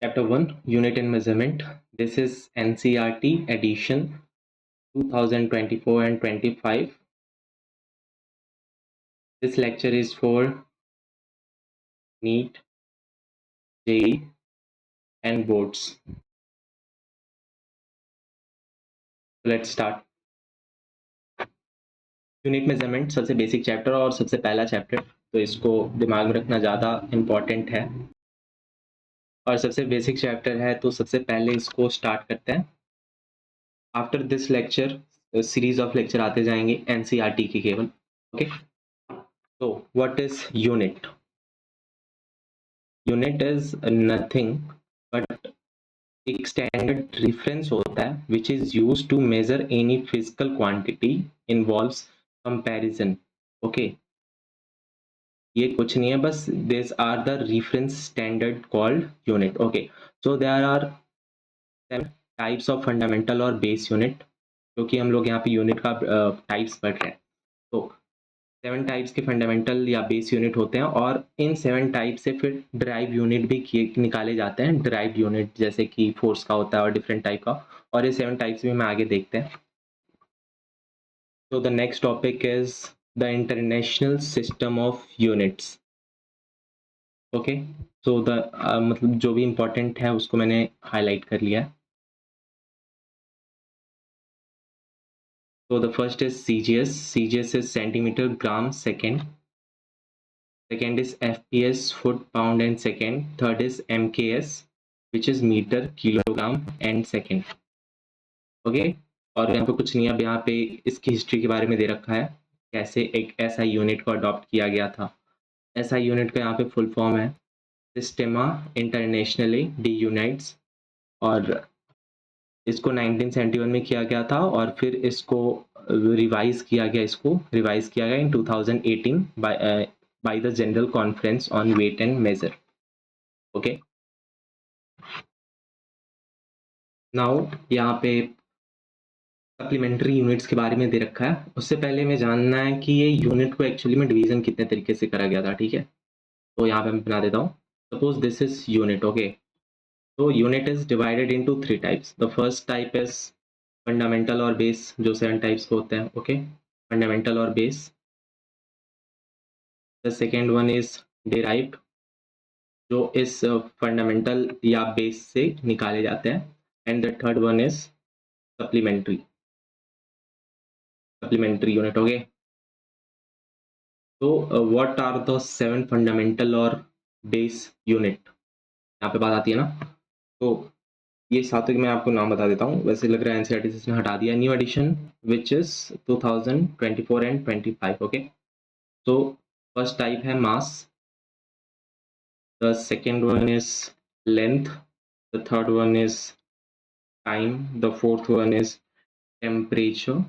Chapter 1 Unit and Measurement. This is NCRT edition 2024 and 25. This lecture is for NEET, JEE and boards. Let's start. Unit measurement सबसे basic chapter और सबसे पहला chapter, तो इसको दिमाग में रखना ज़्यादा इम्पॉर्टेंट है और सबसे बेसिक चैप्टर है, तो सबसे पहले इसको स्टार्ट करते हैं. After this lecture series of lecture आते जाएंगे एनसीईआरटी की केवल. ओके, तो what is unit? Unit is nothing but एक स्टैंडर्ड रेफरेंस होता है which is used to measure any physical quantity involves comparison. Okay, ये कुछ नहीं है, बस this are the reference standard called unit. Okay, so there are types of fundamental और base unit, क्योंकि हम लोग यहाँ पे यूनिट का टाइप्स पढ़ रहे हैं. तो 7 टाइप्स के फंडामेंटल या बेस यूनिट होते हैं और इन 7 टाइप से फिर ड्राइव यूनिट भी निकाले जाते हैं. ड्राइव यूनिट जैसे कि फोर्स का होता है और डिफरेंट टाइप का, और ये 7 टाइप्स भी हम आगे देखते हैं. तो the next topic is the international system of units. Okay, so the मतलब जो भी इम्पोर्टेंट है उसको मैंने हाईलाइट कर लिया है. So the first is CGS. CGS is centimeter, gram, second. Second is FPS, foot, pound and second. Third is MKS, which is meter, kilogram and second. Okay, और यहाँ पे कुछ नहीं, अब यहाँ पे इसकी हिस्ट्री के बारे में दे रखा है, कैसे एक ऐसा यूनिट को अडॉप्ट किया गया था. ऐसा यूनिट का यहाँ पे फुल फॉर्म है सिस्टेमा इंटरनेशनली डी यूनाइट्स, और इसको 1971 में किया गया था और फिर इसको रिवाइज किया गया in 2018 by the general conference on weight and measure. Okay, now यहाँ पे सप्लीमेंट्री यूनिट्स के बारे में दे रखा है. उससे पहले में जानना है कि ये यूनिट को एक्चुअली में डिवीजन कितने तरीके से करा गया था. ठीक है, तो यहाँ पे मैं बना देता हूँ. Suppose this is unit. Okay, तो unit is divided into 3 types. The first type is fundamental और बेस, जो 7 टाइप्स के होते हैं. ओके, फंडामेंटल और base. The second one is derived, जो इस फंडामेंटल या बेस से निकाले जाते हैं. And the third one is supplementary unit. Okay, तो व्हाट आर द 7 फंडामेंटल और बेस यूनिट, यहाँ पे बात आती है ना. तो ये सातों के मैं आपको नाम बता देता हूँ. वैसे लग रहा है एनसीईआरटी से इसने हटा दिया. New edition which is 2024 and 25. Okay, तो फर्स्ट टाइप है mass, the second one is length, the third one is time, the fourth one is temperature,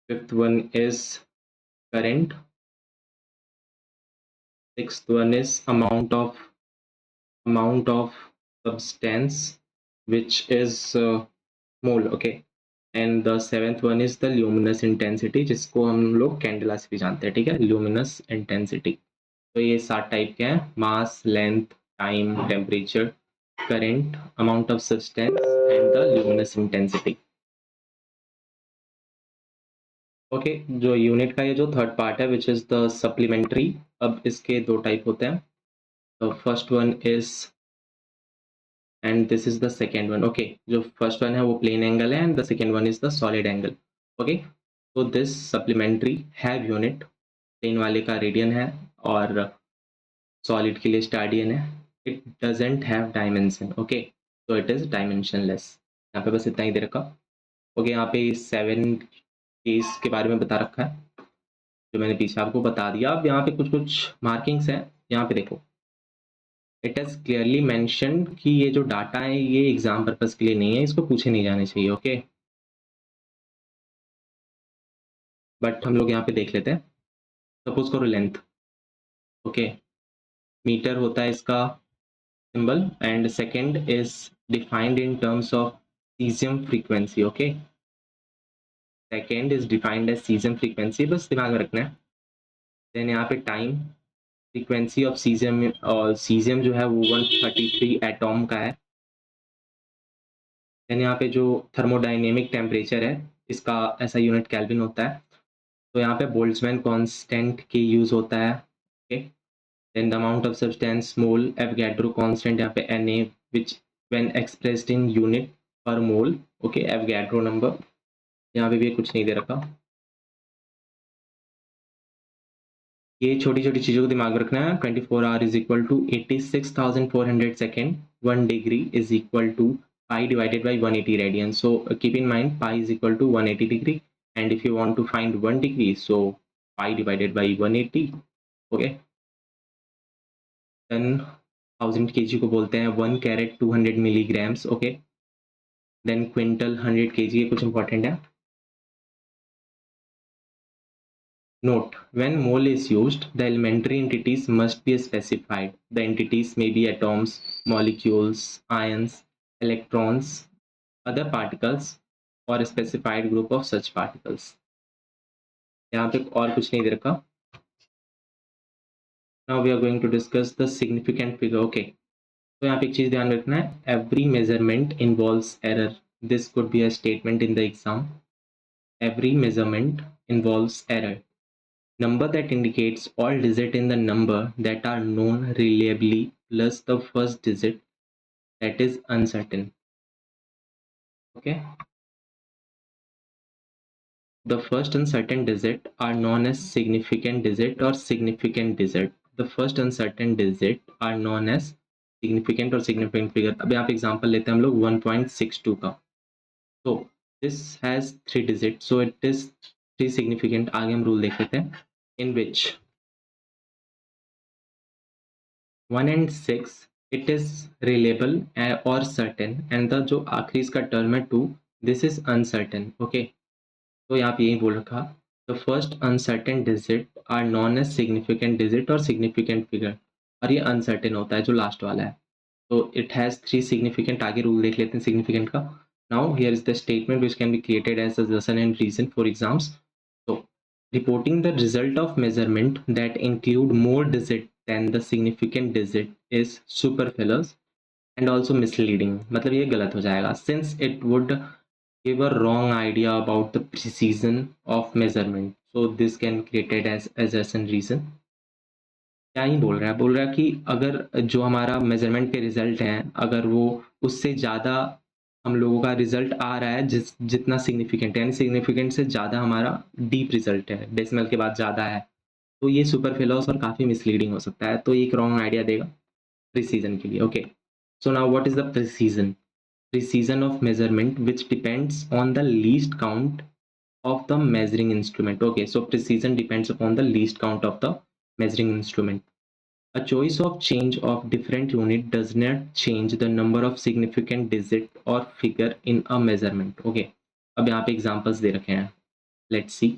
fifth one is current, sixth one is amount of substance, which is mole. Okay, and the seventh one is the luminous intensity, जिसको हम लोग candela से भी जानते हैं. ठीक है, luminous intensity. तो ये 7 टाइप के हैं: mass, length, time, temperature, current, amount of substance and the luminous intensity. Okay, जो यूनिट का ये जो थर्ड पार्ट है विच इज द सप्लीमेंट्री. अब इसके 2 टाइप होते हैं. The first one is and this is the second one. Okay, जो फर्स्ट वन है वो प्लेन एंगल है and the second one is the solid angle. Okay, तो this supplementary have unit. Plane वाले का रेडियन है और सॉलिड के लिए स्टार्डियन है. It doesn't have dimension. Okay, तो इट इज डायमेंशनलेस. यहाँ पे बस इतना ही दे रखा. ओके, यहाँ पे 7 केस के बारे में बता रखा है जो मैंने पीछे आपको बता दिया. अब यहाँ पे कुछ मार्किंग्स हैं. यहाँ पे देखो, इट हैज क्लियरली मेंशन कि ये जो डाटा है ये एग्जाम पर्पस के लिए नहीं है, इसको पूछे नहीं जाने चाहिए. ओके, बट हम लोग यहाँ पे देख लेते हैं. सपोज करो लेंथ. ओके, मीटर होता है इसका symbol and second is defined in terms of cesium frequency. Okay, second is defined as cesium frequency, बस दिमाग में रखना है. देन यहाँ पे टाइम, फ्रीक्वेंसी ऑफ सीजियम, और सीजियम जो है वो 133 एटॉम का है। देन यहाँ पे जो थर्मोडायनेमिक टेम्परेचर है इसका ऐसा यूनिट केल्विन होता है। तो यहाँ पे बोल्ट्जमैन कांस्टेंट की यूज होता है। Okay, then the amount of substance mole, Avogadro constant यहाँ पे Na which when expressed in unit per mole. Okay, Avogadro number यहाँ पे भी कुछ नहीं दे रखा। ये छोटी छोटी चीज़ों को दिमाग में रखना है। 24 hour is equal to 86,400 second, 1 degree is equal to pi divided by 180 radian. So keep in mind pi is equal to 180 degree, and if you want to find 1 degree, so pi divided by 180. Okay, then 1000 kg को बोलते हैं 1 carat 200 milligrams. Okay, then quintal 100 kg, ये कुछ important है। Note: when mole is used, the elementary entities must be specified. The entities may be atoms, molecules, ions, electrons, other particles, or a specified group of such particles. यहाँ पे और कुछ नहीं दे रखा। Now we are going to discuss the significant figure. Okay, तो यहाँ पे एक चीज ध्यान रखना है, every measurement involves error. This could be a statement in the exam. Every measurement involves error. Number that indicates all digits in the number that are known reliably plus the first digit that is uncertain. Okay, the first uncertain digit are known as significant digit or significant digit. The first uncertain digit are known as significant or significant figure. अब यहाँ पे example लेते हैं हम लोग 1.62 का। So this has 3 digits, so it is 3 significant. आगे हम रूल देख लेते हैं, in which 1 and 6 it is reliable or certain, and the जो आखिरी इसका टर्म है 2, this is uncertain. Okay, तो यहाँ पे यही बोल रखा, the first uncertain digit are known as significant digit or significant figure, और ये uncertain होता है जो लास्ट वाला है। तो it has 3 significant, आगे रूल देख लेते हैं significant का। Now here is the statement which can be created as a lesson and reason for exams. So reporting the result of measurement that include more digit than the significant digit is superfluous and also misleading. मतलब ये गलत हो जाएगा, since it would give a wrong idea about the precision of measurement. So this can be created as assertion reason. क्या ही बोल रहा है कि अगर जो हमारा मेजरमेंट के रिजल्ट हैं, अगर वो उससे ज़्यादा हम लोगों का रिजल्ट आ रहा है जितना सिग्निफिकेंट है, यानी सिग्निफिकेंट से ज़्यादा हमारा डीप रिजल्ट है, डेसिमल के बाद ज़्यादा है, तो ये सुपरफ्लुअस और काफ़ी मिसलीडिंग हो सकता है, तो एक रॉन्ग आइडिया देगा प्रिसीजन के लिए। Okay, so now what is the precision? Precision of measurement which depends on the least count of the measuring instrument. Okay, so precision depends upon the least count of the measuring instrument. A choice of change of different unit does not change the number of significant digit or figure in a measurement. Okay, अब यहाँ पे examples दे रखे हैं, let's see.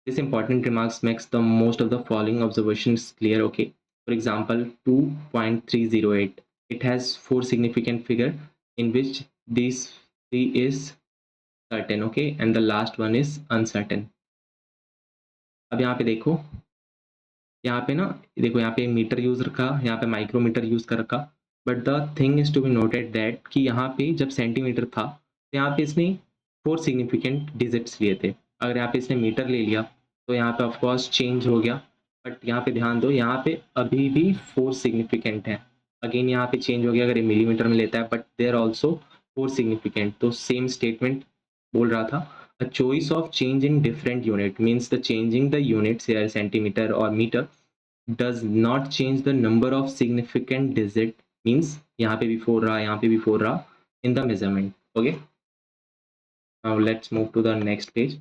This important remarks makes the most of the following observations clear. Okay, for example 2.308, it has 4 significant figure in which these 3 is certain. Okay, and the last one is uncertain. अब यहाँ पे देखो, यहाँ पे ना देखो, यहाँ पे मीटर यूज रखा, यहाँ पे माइक्रोमीटर यूज कर रखा, but the thing is to be noted that कि यहाँ पे जब सेंटीमीटर था तो यहाँ पे इसने 4 सिग्निफिकेंट डिजिट्स लिए थे। अगर यहाँ पे इसने मीटर ले लिया तो यहाँ पे ऑफकोर्स चेंज हो गया, बट यहाँ पे ध्यान दो, यहाँ पे अभी भी 4 सिग्निफिकेंट है। अगेन यहाँ पे चेंज हो गया अगर ये मिलीमीटर में लेता है, बट देयर ऑल्सो 4 सिग्निफिकेंट। तो सेम स्टेटमेंट बोल रहा था, a choice of change in different unit means the changing the units here centimeter or meter does not change the number of significant digit, means यहाँ पे भी 4 रहा, यहाँ पे भी 4 रहा in the measurement. Okay, now let's move to the next page.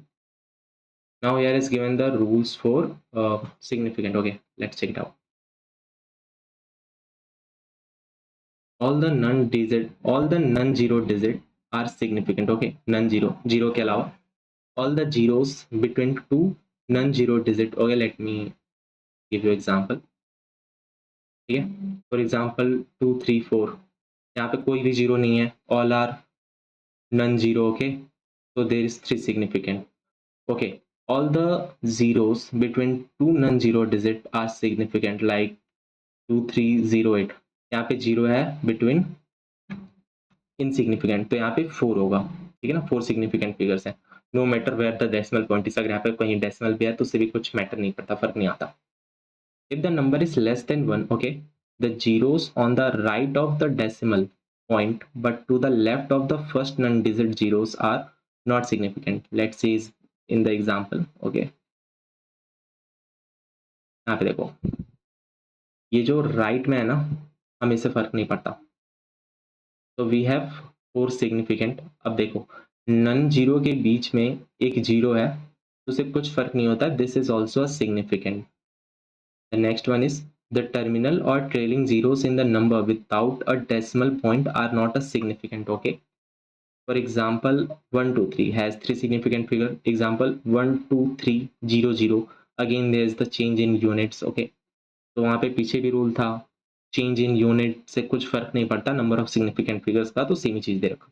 Now here is given the rules for significant. Okay, let's check it out. All the non-zero digit are significant. Okay, non-zero, zero के अलावा all the zeros between two non-zero digit. Okay, let me give you example. ठीक है, for example 2 3 4, यहाँ पे कोई भी zero नहीं है, all are non zero. Okay, so there is 3 significant. Okay, all the zeros between two non-zero digit are significant, like 2308, यहाँ पे जीरो है between इनसिग्निफिकेंट, तो यहाँ पे 4 होगा, ठीक है ना, 4 सिग्निफिकेंट फिगर्स हैं, no matter where the decimal point is, अगर यहाँ पे कहीं डेसिमल भी है तो उससे भी कुछ मैटर नहीं करता, फर्क नहीं आता. If the number is less than 1, okay, the zeros on the right of the decimal point but to the left of the first non-digit zeros are not significant. Let's see in the example. Okay, यहाँ पे देखो, ये जो right में है ना, हमें इससे फर्क नहीं पड़ता, तो वी हैव 4 सिग्निफिकेंट. अब देखो, नन जीरो के बीच में एक जीरो है, तो उससे कुछ फर्क नहीं होता, this is also a significant. The next one is the terminal or trailing zeros in the number without a decimal point are not a significant. Okay. For example, 123 has 3 significant figure. Example 12300. Again, there is the change in units. Okay. तो वहाँ पे पीछे भी rule था, change in unit से कुछ फर्क नहीं पड़ता, नंबर ऑफ सिग्निफिकेंट फिगर्स का तो सेम ही चीज दे रखा.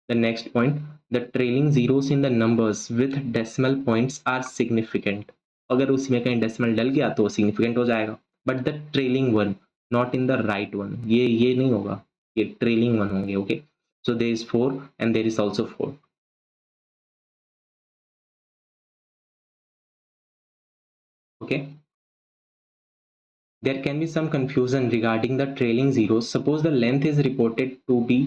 The next point, the trailing zeros in the numbers with decimal points are significant. अगर उसमें कहीं डेसिमल डल गया तो सिग्निफिकेंट हो जाएगा, but the trailing one, not in the right one, ये नहीं होगा, ये ट्रेलिंग वन होंगे. Okay, so there is 4 and there is also 4. Okay, there can be some confusion regarding the trailing zeros. Suppose the length is reported to be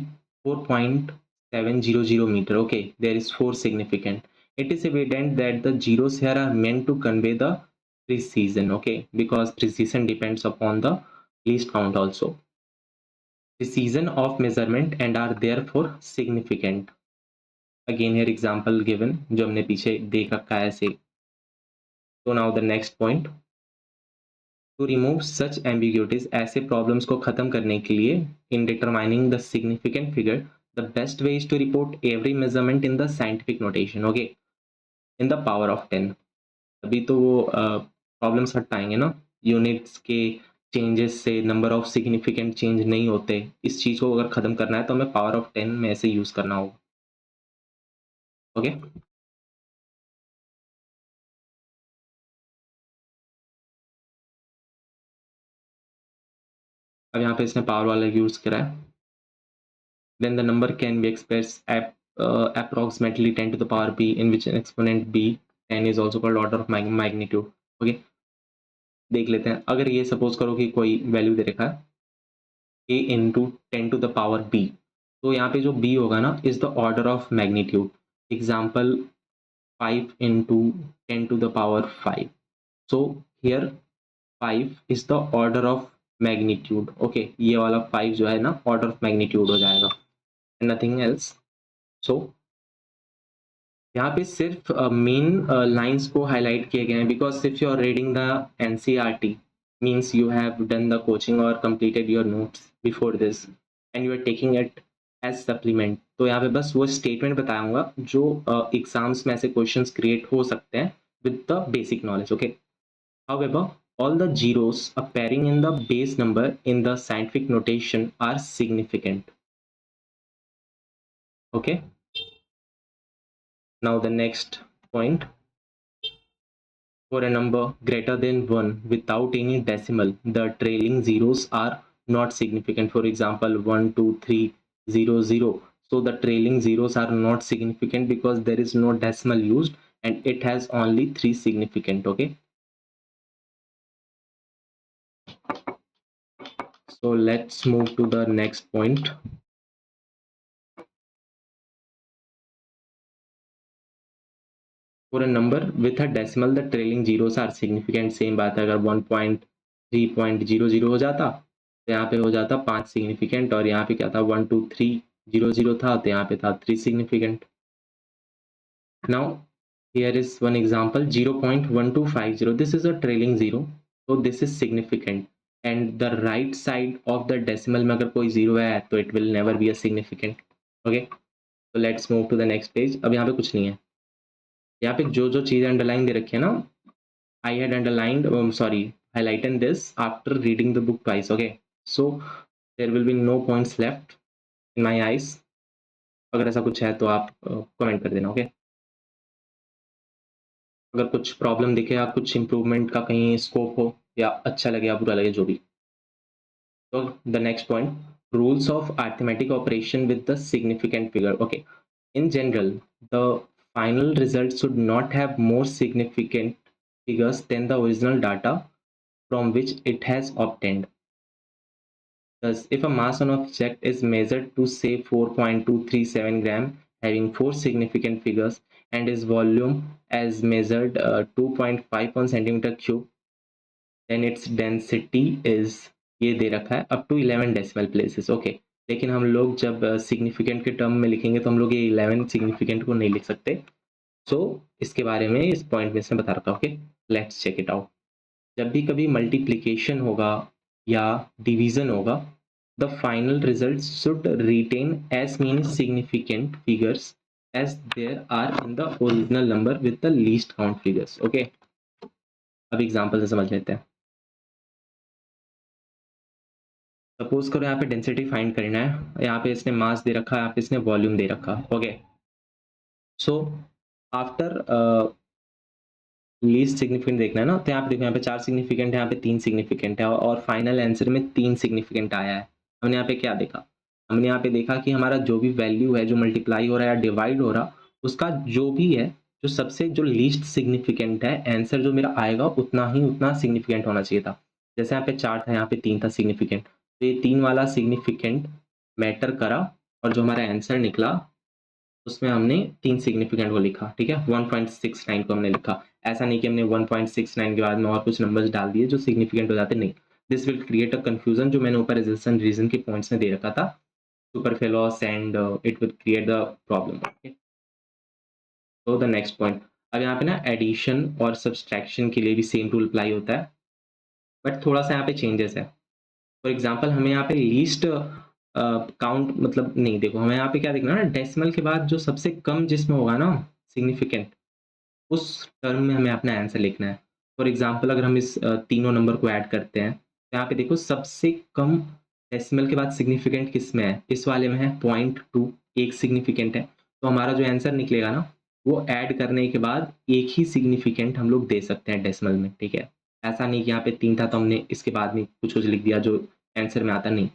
4.700 meter. Okay, there is 4 significant. It is evident that the zeros here are meant to convey the precision. Okay, because precision depends upon the least count also. Precision of measurement and are therefore significant. Again here example given जो हमने पीछे देख रखा है ऐसे. So now the next point. To remove such ambiguities, ऐसे problems को खत्म करने के लिए, in determining the significant figure, the best way is to report every measurement in the scientific notation. Okay, in the power of 10. अभी तो वो problems हटाएंगे ना, यूनिट्स के चेंजेस से नंबर ऑफ सिग्निफिकेंट चेंज नहीं होते, इस चीज को अगर खत्म करना है तो हमें पावर ऑफ 10 में ऐसे यूज करना होगा. ओके, अब यहाँ पे इसने पावर वाला यूज करा है. Then the number can be expressed approximately 10 to the power b, in which an exponent b 10 is also called order of magnitude. Okay, देख लेते हैं. अगर ये सपोज करो कि कोई वैल्यू दे रखा है a into 10 to the power b, तो यहाँ पे जो b होगा ना is the order of magnitude. Example 5 into 10 to the power 5. So here 5 is the order of magnitude. Okay, ये वाला 5 जो है ना ऑर्डर ऑफ मैग्नीट्यूड हो जाएगा, नथिंग एल्स. सो यहाँ पे सिर्फ मेन लाइंस को हाईलाइट किए गए हैं, because if you are reading the NCERT means you have done the coaching और completed your notes before this and you are taking it as supplement. तो यहाँ पे बस वो स्टेटमेंट बताऊंगा जो एग्जाम्स में ऐसे क्वेश्चंस क्रिएट हो सकते हैं with the basic knowledge. Okay, however all the zeros appearing in the base number in the scientific notation are significant. Okay, now the next point. For a number greater than 1 without any decimal, the trailing zeros are not significant. For example 12300. So the trailing zeros are not significant because there is no decimal used and it has only 3 significant. Okay, so let's move to the next point. For a number with a decimal, the trailing zeros are significant. Same बात है, अगर 1.3.00 हो जाता तो यहाँ पे हो जाता 5 सिग्निफिकेंट, और यहाँ पे क्या था 12300 था तो यहाँ पे था 3 significant. Now here is one example 0.1250. This is a trailing zero, so this is significant. And the right side of the decimal में अगर कोई जीरो है तो it will never be a significant. Okay, so let's move to the next page. अब यहाँ पे कुछ नहीं है, यहाँ पे जो जो चीज़ अंडरलाइन दे रखी है ना, I had underlined, highlighted this after reading the book twice. Okay, so there will be no points left in my eyes. अगर ऐसा कुछ है तो आप कमेंट कर देना. ओके, अगर कुछ प्रॉब्लम दिखे या कुछ इम्प्रूवमेंट का कहीं स्कोप हो या अच्छा लगे या बुरा लगे जो भी। तो the next point, rules of arithmetic operation with the significant figure. Okay, in general, the final result should not have more significant figures than the original data from which it has obtained. Thus, if a mass on an object is measured to say 4.237 gram having 4 significant figures and its volume as measured 2.51 centimeter cube, then its density is, ये दे रखा है, up to 11 decimal places. Okay, लेकिन हम लोग जब significant के term में लिखेंगे तो हम लोग ये 11 सिग्निफिकेंट को नहीं लिख सकते। सो इसके बारे में इस पॉइंट में से बता रखा है। Okay, let's check it out. जब भी कभी मल्टीप्लिकेशन होगा या डिवीजन होगा, the final result should retain as many significant figures as there are in the original number with the least count figures. Okay, अब एग्जांपल से समझ लेते हैं। सपोज करो यहाँ पे डेंसिटी फाइंड करना है, यहाँ पे इसने मास दे रखा है, यहाँ पे इसने वॉल्यूम दे रखा। Okay, so after least significant देखना है ना, तो यहाँ पे देखो, यहाँ पे 4 सिग्निफिकेंट है, यहाँ पे 3 सिग्निफिकेंट है और फाइनल आंसर में 3 सिग्निफिकेंट आया है। हमने यहाँ पे क्या देखा? हमने यहाँ पे देखा कि हमारा जो भी वैल्यू है, जो मल्टीप्लाई हो रहा है या डिवाइड हो रहा, उसका जो भी है, जो सबसे जो लीस्ट सिग्निफिकेंट है, आंसर जो मेरा आएगा उतना सिग्निफिकेंट होना चाहिए था। जैसे यहाँ पे 4 था, यहाँ पे 3 था सिग्निफिकेंट, तो ये 3 वाला सिग्निफिकेंट मैटर करा और जो हमारा आंसर निकला उसमें हमने 3 सिग्निफिकेंट को लिखा। ठीक है, 1.69 को हमने लिखा। ऐसा नहीं कि हमने 1.69 के बाद में और कुछ नंबर्स डाल दिए जो सिग्निफिकेंट हो जाते, नहीं। This will create a confusion, जो मैंने ऊपर रेजिस्टेंस रीजन के पॉइंट्स में दे रखा था, superfluous and it will create the problem. Okay, तो द नेक्स्ट पॉइंट, अब यहाँ पे ना एडिशन और सब्सट्रैक्शन के लिए भी सेम रूल अप्लाई होता है, बट थोड़ा सा यहाँ पे चेंजेस है। फॉर एग्जाम्पल, हमें यहाँ पे लीस्ट काउंट मतलब नहीं, देखो हमें यहाँ पे क्या देखना है ना, डेसिमल के बाद जो सबसे कम जिसमें होगा ना सिग्निफिकेंट, उस टर्म में हमें अपना आंसर लिखना है। फॉर एग्जाम्पल, अगर हम इस तीनों नंबर को ऐड करते हैं, तो यहाँ पे देखो सबसे कम डेसिमल के बाद सिग्निफिकेंट किस में है, इस वाले में है 0.2, एक सिग्निफिकेंट है। तो हमारा जो आंसर निकलेगा ना, वो ऐड करने के बाद एक ही सिग्निफिकेंट हम लोग दे सकते हैं डेसिमल में। ठीक है, ऐसा नहीं कि यहाँ पे 3 था तो हमने इसके बाद में कुछ लिख दिया जो आंसर में आता, नहीं।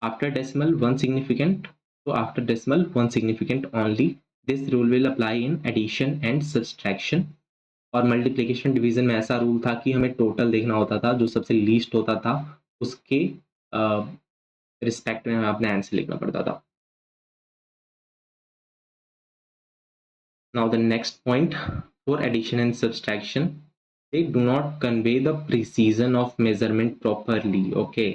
After decimal, one significant. So after decimal, one significant only. This rule will apply in addition and subtraction. और मल्टीप्लिकेशन डिवीजन में ऐसा रूल था कि हमें टोटल देखना होता था, जो सबसे लीस्ट होता था उसके रिस्पेक्ट में हमें अपना आंसर लिखना पड़ता था। Now the next point, for addition and subtraction, they do not convey the precision of measurement properly. Okay,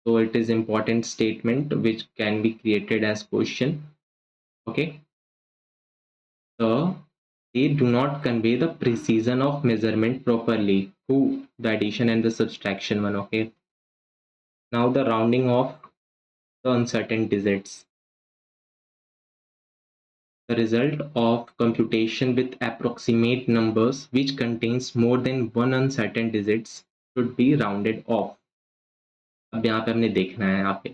so it is important statement which can be created as question. Okay, so they do not convey the precision of measurement properly. Who? The addition and the subtraction one. Okay, now the rounding off the uncertain digits. The result of computation with approximate numbers which contains more than one uncertain digits should be rounded off. अब यहाँ पे हमने देखना है, यहाँ पे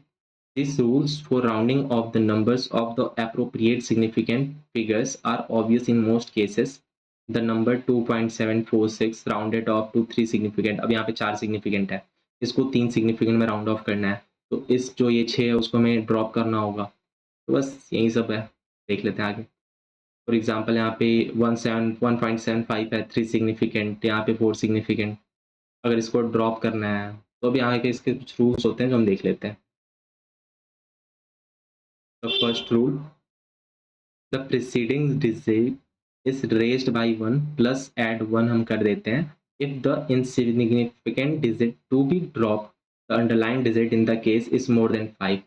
these rules for rounding off the numbers of the appropriate significant figures are obvious in most cases. The number 2.746 rounded off to 3 significant. अब यहाँ पे 4 significant है, इसको 3 significant में round off करना है, तो इस जो ये 6 है उसको हमें drop करना होगा। तो बस यही सब है, देख लेते हैं आगे। फॉर एग्जाम्पल, यहाँ पे 1.75 है, 3 सिग्निफिकेंट, यहाँ पे 4 सिग्निफिकेंट। अगर इसको ड्रॉप करना है तो अब यहाँ पे इसके कुछ रूल्स होते हैं जो हम देख लेते हैं। The first rule, the preceding digit is raised by 1 plus add 1 हम कर देते हैं if the insignificant digit to be dropped, the underlying digit in the case is more than 5.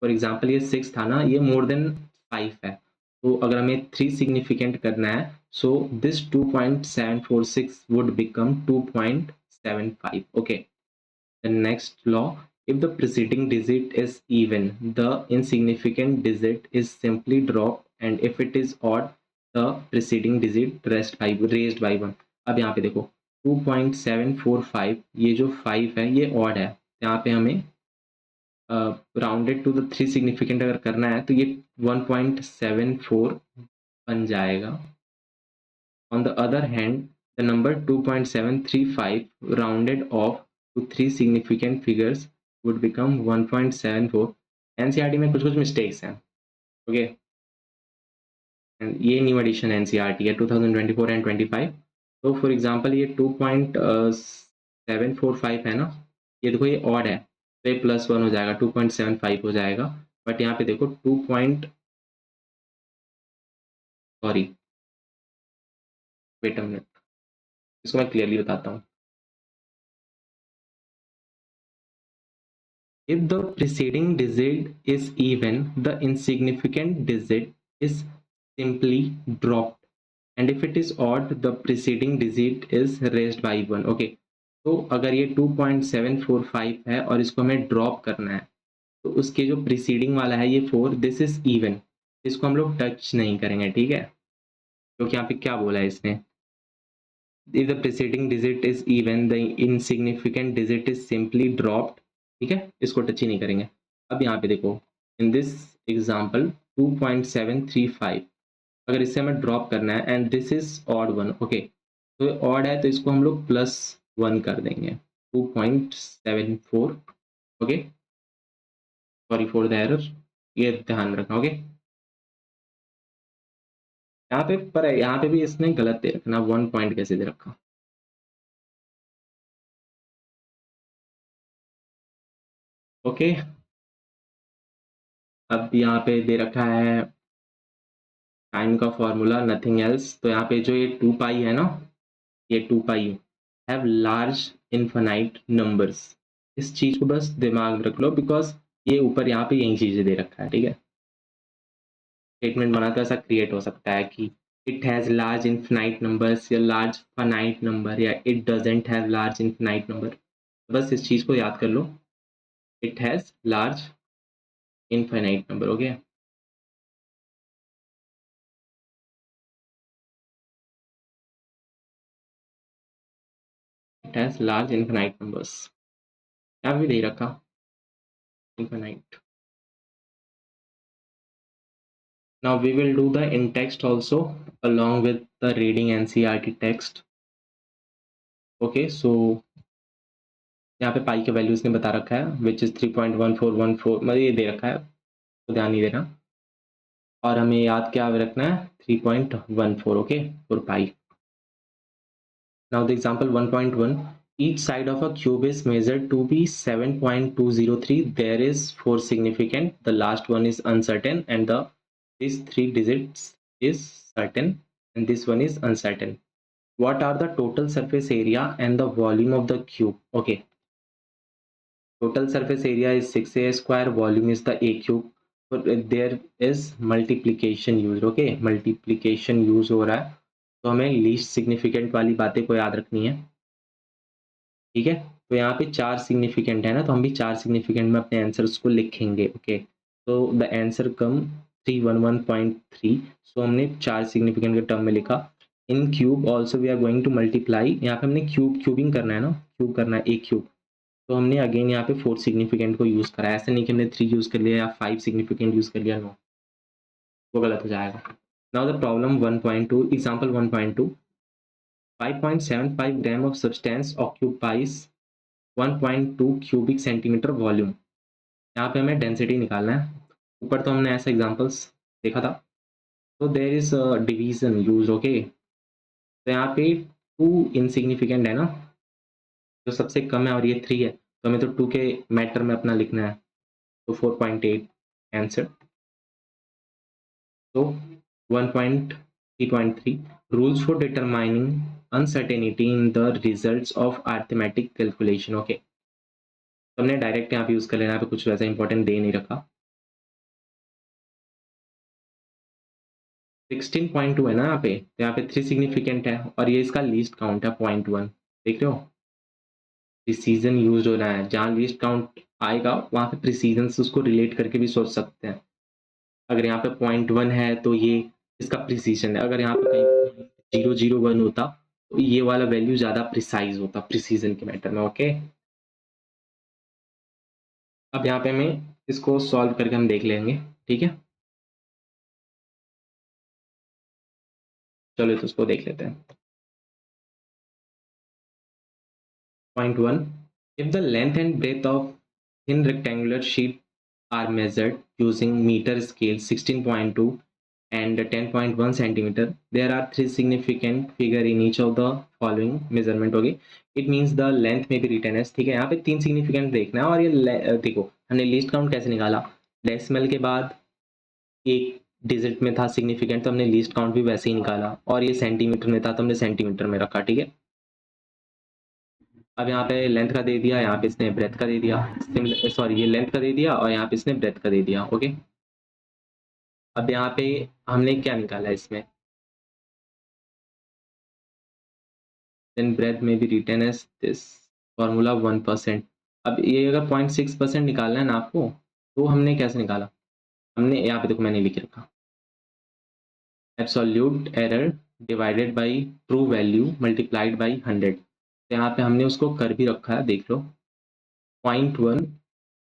For example, ये 6 था ना, ये more than 5 है, तो अगर हमें 3 significant करना है, so this 2.746 would become 2.75. Okay, the next law, if the preceding digit is even, the insignificant digit is simply dropped, and if it is odd, the preceding digit raised by 1. अब यहाँ पे देखो 2.745, ये जो 5 है ये odd है, यहाँ पे हमें राउंडेड टू द 3 सिग्निफिकेंट अगर करना है तो ये 1.74 बन जाएगा। On the other hand, the number 2.735 rounded off to three significant figures would become 1.74. NCERT में कुछ कुछ मिस्टेक्स हैं, ओके, ये न्यू एडिशन एनसीईआरटी है 2024 एंड 25। तो फॉर एग्जांपल ये 2.745 है ना, ये देखो ये ऑड है तो ये +1 हो जाएगा, 2.75 हो जाएगा, बट यहाँ पे देखो वेट अ मिनट, इसको मैं क्लियरली बताता हूँ। If the preceding digit is even, the insignificant digit is simply dropped, and if it is odd, the preceding digit is raised by 1. Okay, तो अगर ये 2.745 है और इसको हमें ड्रॉप करना है तो उसके जो प्रीसीडिंग वाला है ये 4, दिस इज इवन, इसको हम लोग टच नहीं करेंगे, ठीक है, क्योंकि यहाँ पे क्या बोला है इसने, if the preceding digit is even, the insignificant digit is simply dropped, ठीक है, इसको टच ही नहीं करेंगे। अब यहाँ पे देखो इन दिस एग्जाम्पल 2.735, अगर इसे हमें ड्रॉप करना है and this is odd one, okay, तो ऑड है तो इसको हम लोग +1 कर देंगे, 2.74, okay, sorry for the error, ये ध्यान रखना, ओके। यहाँ पे पर यहाँ पे भी इसने गलत दे रखना, 1 पॉइंट कैसे दे रखा, ओके। अब यहाँ पे दे रखा है टाइम का फॉर्मूला, नथिंग एल्स, तो यहाँ पे जो ये 2 पाई है ना, ये 2 पाई हैव लार्ज इनफाइनाइट नंबर्स, इस चीज को बस दिमाग में रख लो, बिकॉज ये ऊपर यहाँ पे यही चीजें दे रखा है, ठीक है। स्टेटमेंट बना तो ऐसा क्रिएट हो सकता है कि it has large infinite numbers, या लार्ज फाइनाइट नंबर, या it doesn't have large infinite number, बस इस चीज को याद कर लो, it has large infinite number, okay. It has large infinite numbers, क्या भी दे रखा, infinite. Now we will do the in text also along with the reading NCERT text. Okay, so यहाँ पे पाई के वैल्यूज ने बता रखा है विच इज 3.1414, मतलब ये दे रखा है तो ध्यान नहीं देना, और हमें याद क्या रखना है 3.14, okay, for pi. Now the example 1.1, each side of a cube is measured to be 7.203, there is 4 significant, the last one is uncertain, and the these 3 digits is certain and this one is uncertain. What are the total surface area and the volume of the cube? Okay, total surface area is 6a square, volume is the a cube, but there is multiplication used, okay, multiplication use हो रहा है, तो हमें least significant वाली बातें को याद रखनी है, ठीक है। तो यहाँ पे 4 सिग्निफिकेंट है ना, तो हम भी 4 सिग्निफिकेंट में अपने आंसर्स को लिखेंगे, ओके। तो द आंसर कम 311.3, सो हमने 4 सिग्निफिकेंट के टर्म में लिखा। In cube also we are going to multiply, यहाँ पे हमने क्यूबिंग करना है ना, क्यूब करना है एक क्यूब, तो हमने अगेन यहाँ पे 4 सिग्निफिकेंट को यूज करा है, ऐसा नहीं कि हमने 3 यूज कर लिया या 5 सिग्निफिकेंट यूज कर लिया, नो, वो गलत हो जाएगा। Now the problem 1.2, example 1.2, 5.75 gram of substance occupies 1.2 cubic centimetre volume, यहाँ पे हमें डेंसिटी निकालना है, ऊपर तो हमने ऐसा एग्जांपल्स देखा था, तो there is division use, okay. तो यहाँ पे 2 इनसिग्निफिकेंट है ना, जो सबसे कम है और ये 3 है, तो हमें तो 2 के मैटर में अपना लिखना है, तो 4.8 आंसर, तो 1.3.3 rules for determining uncertainty in the results of arithmetic calculation, okay. तो हमने डायरेक्ट यहाँ पे यूज कर लेना, यहाँ पे कुछ वैसा इंपॉर्टेंट दे नहीं रखा। 16.2 है ना यहाँ पे, तो यहाँ पे 3 सिग्निफिकेंट है और ये इसका लीस्ट काउंट है 0.1, देख रहे हो, प्रिसीजन यूज हो रहा है, जहाँ लीस्ट काउंट आएगा वहां पे प्रिसीजन से उसको रिलेट करके भी सोच सकते हैं। अगर यहाँ पे 0.1 है तो ये इसका प्रिसीजन है, अगर यहाँ पे कहीं 001 होता तो ये वाला वैल्यू ज्यादा प्रिसाइज होता प्रिसीजन के मैटर में, ओके। अब यहाँ पे हमें इसको सॉल्व करके हम देख लेंगे, ठीक है। चलो तो उसको देख लेते हैं। Point 1. If the length and breadth of thin rectangular sheet are measured using meter scale 16.2 and 10.1 centimeter, there are three significant figure in each of the following measurement होगी. It means the length may be written as, ठीक है, यहाँ पे तीन significant देखना है। और ये देखो हमने लीस्ट काउंट कैसे निकाला, डेसिमल के बाद एक डिजिट में था सिग्निफिकेंट तो हमने लीस्ट काउंट भी वैसे ही निकाला, और ये सेंटीमीटर में था तो हमने सेंटीमीटर में रखा, ठीक है। अब यहाँ पे लेंथ का दे दिया, यहाँ पे इसने ब्रेथ का दे दिया, सॉरी ये लेंथ का दे दिया और यहाँ पे इसने ब्रेथ का दे दिया, ओके। अब यहाँ पे हमने क्या निकाला इसमें, देन ब्रेथ में भी रिटर्न एज दिस फॉर्मूला 1%। अब ये अगर 0.6% निकालना है ना आपको, तो हमने कैसे निकाला, हमने यहाँ पे देखो मैंने लिख रखा absolute error divided by true value multiplied by 100। तो यहाँ पे हमने उसको कर भी रखा है, देख लो 0.1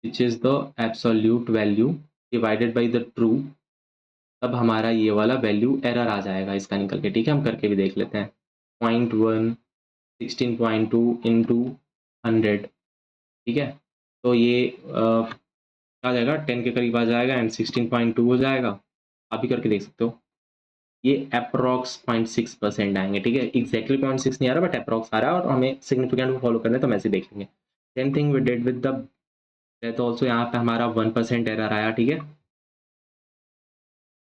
which is the absolute value divided by the true। तब हमारा ये वाला वैल्यू एरर आ जाएगा इसका निकल के, ठीक है। हम करके भी देख लेते हैं। 0.1 16.2 इंटू 100, ठीक है। तो ये आ जाएगा 10 के करीब आ जाएगा एंड 16.2 हो जाएगा। आप भी करके देख सकते हो। ये अप्रॉक्स 0.6% आएंगे, ठीक है। एग्जैक्टली 0.6 नहीं आ रहा बट अप्रॉक्स आ रहा है, और हमें सिग्निफिकेंट को फॉलो करना है तो हम ऐसे देख लेंगे। Same thing we did with the, तो ऑल्सो यहाँ पे हमारा 1% एरर आया, ठीक है।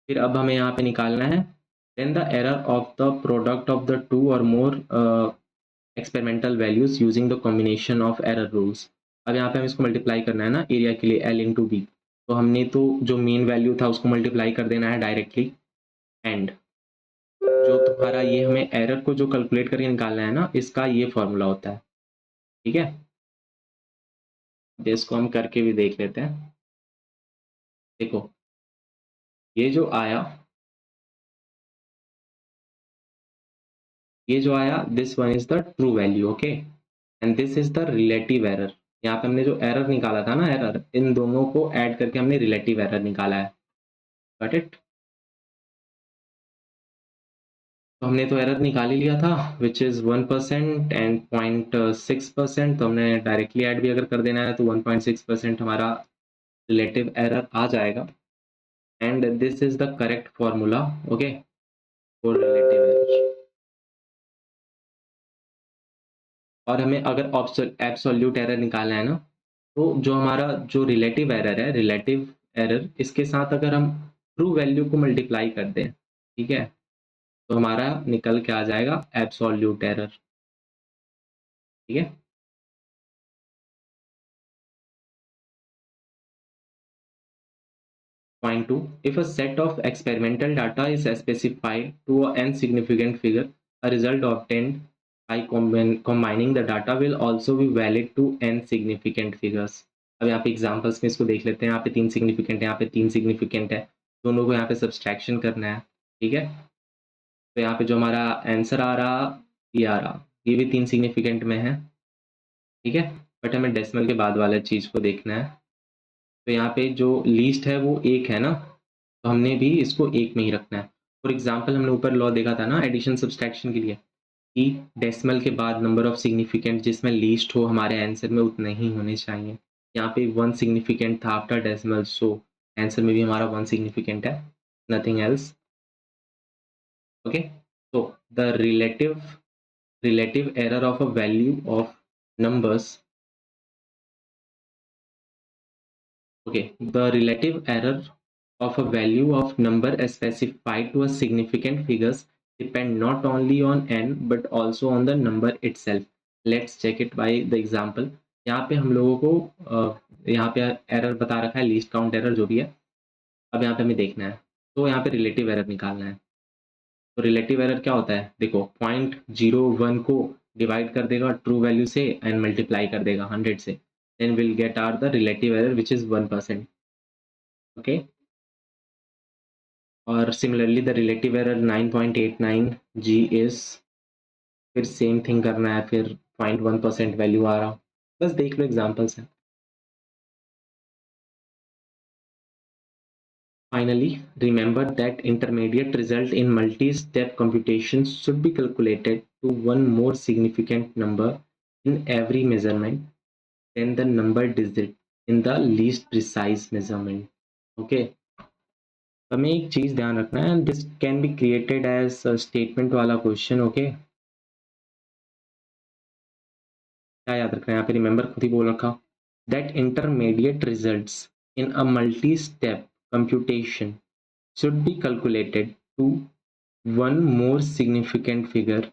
फिर अब हमें यहाँ पे निकालना है then the error of the product of the two और more experimental values using the combination of error rules. अब यहाँ पे हमें इसको मल्टीप्लाई करना है ना एरिया के लिए, L इंटू बी। तो हमने तो जो मेन वैल्यू था उसको मल्टीप्लाई कर देना है डायरेक्टली, एंड जो तुम्हारा ये हमें एरर को जो कैलकुलेट करके निकालना है ना, इसका ये फॉर्मूला होता है, ठीक है। इसको हम करके भी देख लेते हैं। देखो ये जो आया, ये जो आया this one is the true value, okay, and this is the relative error. यहाँ पे हमने जो एरर निकाला था ना, एरर इन दोनों को ऐड करके हमने रिलेटिव एरर निकाला है, गॉट इट। तो हमने तो एरर निकाल ही लिया था विच इज 1% एंड 0.6%। तो हमने डायरेक्टली ऐड भी अगर कर देना है तो 1.6% हमारा रिलेटिव एरर आ जाएगा, and this is the correct formula, okay, for relative error. और हमें अगर एब्सोल्यूट एरर निकालना है ना, तो जो हमारा जो रिलेटिव एरर है, रिलेटिव एरर इसके साथ अगर हम ट्रू वैल्यू को मल्टीप्लाई कर दें, ठीक है, तो हमारा निकल के आ जाएगा एब्सोल्यूट एरर, ठीक है। Point 2. If a set of experimental data is specified to an insignificant figure, a result obtained by combining the data will also be valid to n significant figures। अब यहाँ पे एग्जांपल्स में इसको देख लेते हैं। यहाँ पे 3 सिग्निफिकेंट है, यहाँ पे 3 सिग्निफिकेंट है, दोनों को यहाँ पे सब्सट्रैक्शन करना है, ठीक है। तो यहाँ पे जो हमारा आंसर आ रहा, ये आ रहा, ये भी 3 सिग्निफिकेंट में है, ठीक है। बट हमें डेसिमल के बाद वाले चीज़ को देखना है। तो यहाँ पे जो लीस्ट है वो 1 है ना, तो हमने भी इसको 1 में ही रखना है। फॉर एग्जांपल हमने ऊपर लॉ देखा था ना एडिशन सब्सट्रैक्शन के लिए, कि डेसिमल के बाद नंबर ऑफ सिग्निफिकेंट जिसमें लीस्ट हो हमारे आंसर में उतने ही होने चाहिए। यहाँ पे 1 सिग्निफिकेंट था आफ्टर डेसिमल, सो आंसर में भी हमारा 1 सिग्निफिकेंट है, नथिंग एल्स, ओके। तो the relative error of a value of numbers, okay, the relative error of a value of number specified to a significant figures depend not only on n but also on the number itself। Let's check it by the example। यहाँ पे हम लोगों को यहाँ पे error बता रखा है, लीस्ट काउंट एरर जो भी है। अब यहाँ पे हमें देखना है, तो यहाँ पे रिलेटिव एरर निकालना है। तो रिलेटिव एरर क्या होता है, देखो 0.01 को डिवाइड कर देगा ट्रू वैल्यू से एंड मल्टीप्लाई कर देगा 100 से, then will get are the relative error which is 1%, okay. और similarly the relative error 9.89 g is, फिर सेम थिंग करना है, फिर 0.1% वैल्यू आ रहा, बस देख लो एग्जांपल्स हैं। Finally, remember that intermediate result in multi-step computation should be calculated to one more significant number in every measurement than the number digit in the least precise measurement. Okay. हमें एक चीज ध्यान रखना है, this can be created as statement वाला question. Okay, क्या याद रखना है यहाँ पे, रिमेंबर खुद ही बोल रखा, that intermediate results in a multi step computation should be calculated to one more significant figure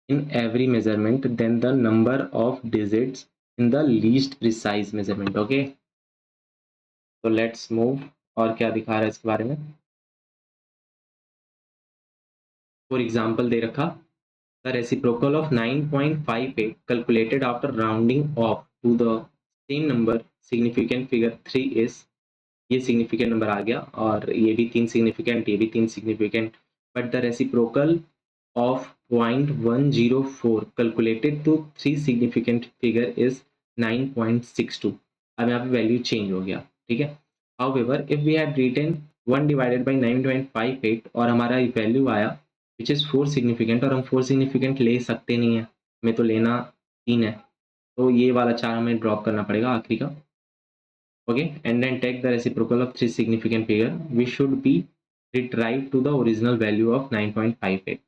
in every measurement than the number of digits in the least precise measurement. Okay, so let's move. और क्या दिखा रहा है इसके बारे में, for example दे रखा, the reciprocal of 9.58 calculated after rounding off to the same number significant figure 3 is, ये सिग्निफिकेंट नंबर आ गया और ये भी 3 सिग्निफिकेंट, ये भी 3 significant, but the reciprocal of 0.104 calculated to 3 significant figure is 9.62. अब यहाँ पे वैल्यू चेंज हो गया, ठीक है. However, if we had written 1 divided by 9.58 और हमारा वैल्यू आया which is 4 significant, और हम 4 significant ले सकते नहीं है, हमें तो लेना 3 है, तो ये वाला 4 हमें ड्रॉप करना पड़ेगा आखिरी का. Okay, and then take the reciprocal of 3 significant figure, we should be retrieved to the original value of 9.58.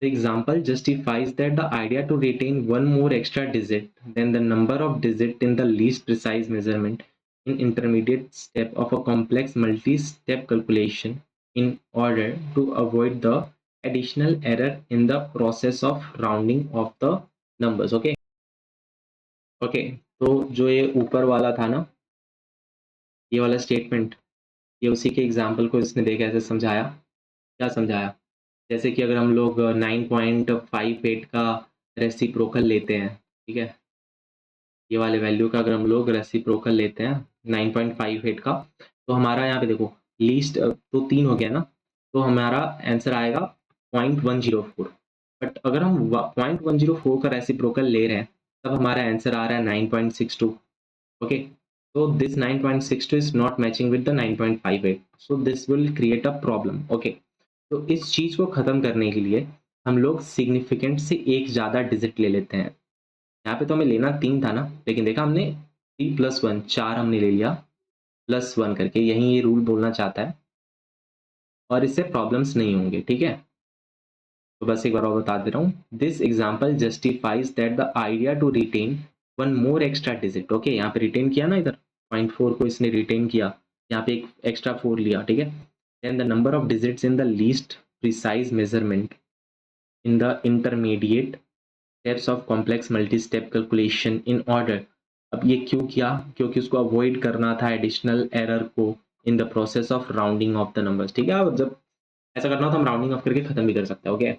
The example justifies that the idea to retain one more extra digit than the number of digits in the least precise measurement in intermediate step of a complex multi-step calculation in order to avoid the additional error in the process of rounding of the numbers. Okay, okay, तो जो ये ऊपर वाला था ना, ये वाला statement, ये उसी के एग्जाम्पल को इसने देख ऐसे समझाया. क्या समझाया, जैसे कि अगर हम लोग 9.58 का रेसिप्रोकल लेते हैं, ठीक है, ये वाले वैल्यू का अगर हम लोग रेसिप्रोकल लेते हैं 9.58 का, तो हमारा यहाँ पे देखो लीस्ट तो 3 हो गया ना, तो हमारा आंसर आएगा 0.104. बट अगर हम 0.104 का रेसिप्रोकल ले रहे हैं तब हमारा आंसर आ रहा है 9.62. Okay, so this 9.62 is not matching with the 9.58, so this will create a problem. Okay, तो इस चीज को खत्म करने के लिए हम लोग सिग्निफिकेंट से एक ज्यादा डिजिट ले लेते हैं. यहाँ पे तो हमें लेना 3 था ना, लेकिन देखा हमने 3 + 1 4 हमने ले लिया +1 करके, यही ये रूल बोलना चाहता है और इससे प्रॉब्लम्स नहीं होंगे. ठीक है, तो बस एक बार और बता दे रहा हूँ, this example justifies that the idea to retain one more extra digit. Okay, यहाँ पे रिटेन किया ना, इधर 0.4 को इसने रिटेन किया, यहाँ पे एक एक्स्ट्रा 4 लिया, ठीक है. Then the number of digits in the least precise measurement in the intermediate steps of complex multi step calculation in order. अब ये क्यों किया, क्योंकि उसको अवॉइड करना था एडिशनल एरर को in the process of rounding off the numbers. ठीक है, जब ऐसा करना हो तो हम राउंडिंग ऑफ करके खत्म भी कर सकते हैं. Okay,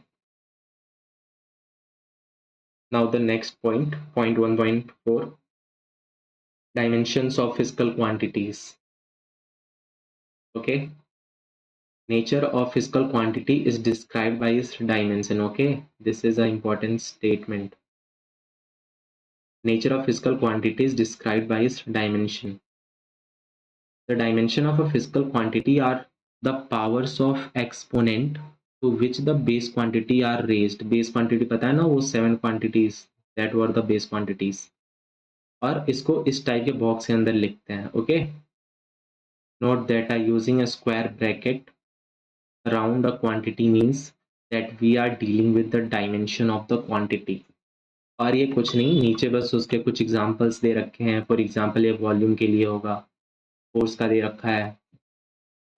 now the next point, point 1.4, dimensions of physical quantities. Okay, nature of physical quantity is described by its dimension. Okay, this is an important statement. Nature of physical quantity is described by its dimension. The dimension of a physical quantity are the powers of exponent to which the base quantity are raised. Base quantity पता है ना, वो 7 quantities, that were the base quantities. और इसको इस type के box के अंदर लिखते हैं. Okay, note that using a square bracket around a quantity means that we are dealing with the dimension of the quantity. और ये कुछ नहीं, नीचे बस उसके कुछ एग्जांपल्स दे रखे हैं. फॉर एग्जांपल ये वॉल्यूम के लिए होगा, फोर्स का दे रखा है,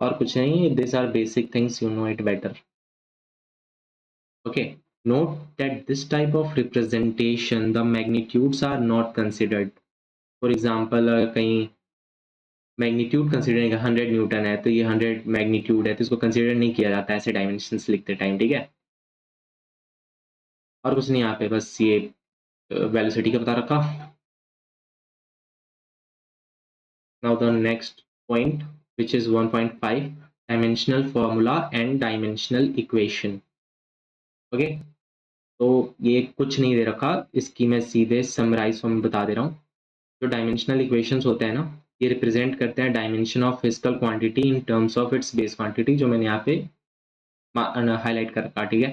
और कुछ नहीं. This are basic things, you know it better. Okay, note that this type of representation the magnitudes are not considered. For example कहीं मैग्नीट्यूड कंसिडर 100 न्यूटन है तो ये 100 मैग्नीट्यूड है, तो इसको कंसिडर नहीं किया जाता ऐसे डायमेंशंस लिखते टाइम. ठीक है, और कुछ नहीं यहाँ पे, बस ये वेलोसिटी का बता रखा. Now the next point which is 1.5, dimensional formula and dimensional equation. Okay, तो ये कुछ नहीं दे रखा, इसकी मैं सीधे समराइज फॉर्म बता दे रहा हूँ. जो डायमेंशनल इक्वेशंस होते हैं ना, ये रिप्रेजेंट करते हैं dimension of physical quantity in terms of its base quantity, जो मैंने यहाँ पे हाईलाइट कर रखा, ठीक है।